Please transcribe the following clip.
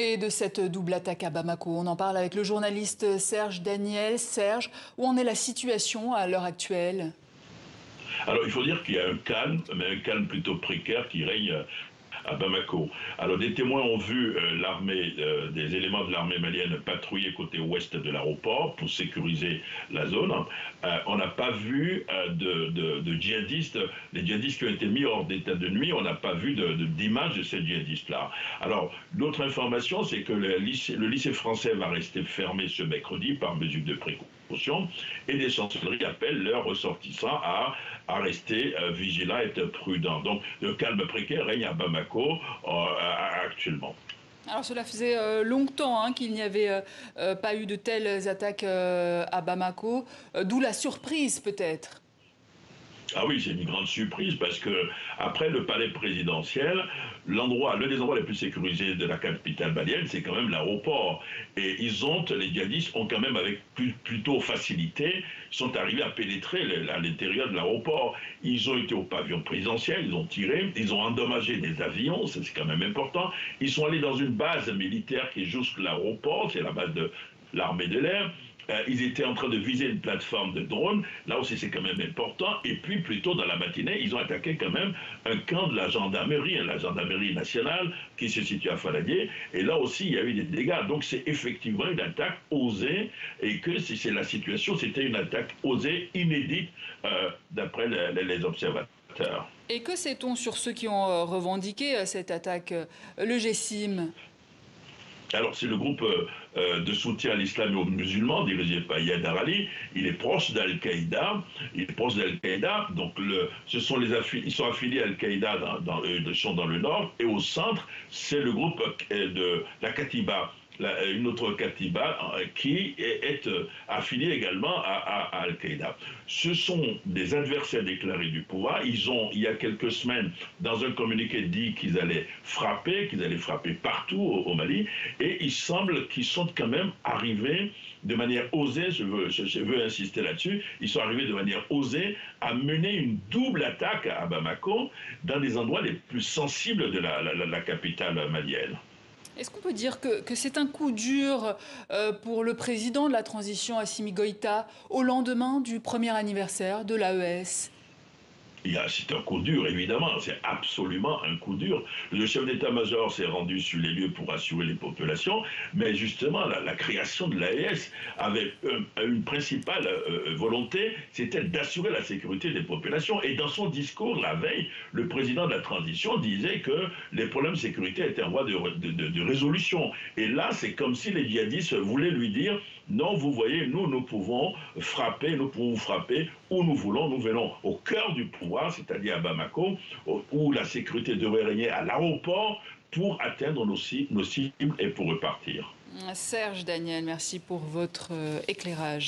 Et de cette double attaque à Bamako, on en parle avec le journaliste Serge Daniel. Serge, où en est la situation à l'heure actuelle? Alors, il faut dire qu'il y a un calme, mais un calme plutôt précaire qui règne à Bamako. Alors, des témoins ont vu des éléments de l'armée malienne patrouiller côté ouest de l'aéroport pour sécuriser la zone. On n'a pas vu de djihadistes, les djihadistes qui ont été mis hors d'état de nuit, on n'a pas vu d'image de ces djihadistes-là. Alors, l'autre information, c'est que le lycée français va rester fermé ce mercredi par mesure de précaution, et les chancelleries appellent leurs ressortissants à rester vigilants et être prudents. Donc, le calme précaire règne à Bamako actuellement. Alors cela faisait longtemps qu'il n'y avait pas eu de telles attaques à Bamako, d'où la surprise peut-être. Ah oui, c'est une grande surprise parce que après le palais présidentiel, l'un des endroits les plus sécurisés de la capitale malienne, c'est quand même l'aéroport. Et les djihadistes ont quand même avec plutôt facilité, sont arrivés à pénétrer à l'intérieur de l'aéroport. Ils ont été au pavillon présidentiel, ils ont tiré, ils ont endommagé des avions, c'est quand même important. Ils sont allés dans une base militaire qui est juste l'aéroport, c'est la base de l'armée de l'air. Ils étaient en train de viser une plateforme de drones, là aussi c'est quand même important, et puis plus tôt dans la matinée, ils ont attaqué quand même un camp de la gendarmerie nationale, qui se situe à Faladier, et là aussi il y a eu des dégâts. Donc c'est effectivement une attaque osée, et que si c'est la situation, c'était une attaque osée, inédite, d'après les observateurs. Et que sait-on sur ceux qui ont revendiqué cette attaque, le GSIM? Alors, c'est le groupe de soutien à l'islam et aux musulmans, dirigé par Yadar Ali. Il est proche d'Al-Qaïda. Donc, ils sont affiliés à Al-Qaïda, ils sont dans le nord. Et au centre, c'est le groupe de la Katiba, une autre Katiba qui est affiliée également à Al-Qaïda. Ce sont des adversaires déclarés du pouvoir. Il y a quelques semaines, dans un communiqué, dit qu'ils allaient frapper partout au Mali, et il semble qu'ils sont quand même arrivés de manière osée, je veux insister là-dessus, ils sont arrivés de manière osée à mener une double attaque à Bamako, dans les endroits les plus sensibles de la capitale malienne. Est-ce qu'on peut dire que c'est un coup dur pour le président de la transition, Assimi Goïta, au lendemain du premier anniversaire de l'AES? C'est un coup dur, évidemment, c'est absolument un coup dur. Le chef d'état-major s'est rendu sur les lieux pour assurer les populations, mais justement, la création de l'AES avait une principale volonté, c'était d'assurer la sécurité des populations. Et dans son discours la veille, le président de la transition disait que les problèmes de sécurité étaient en voie de résolution. Et là, c'est comme si les djihadistes voulaient lui dire, non, vous voyez, nous pouvons frapper où nous voulons, nous venons au cœur du pouvoir, c'est-à-dire à Bamako, où la sécurité devrait régner à l'aéroport pour atteindre nos cibles et pour repartir. Serge Daniel, merci pour votre éclairage.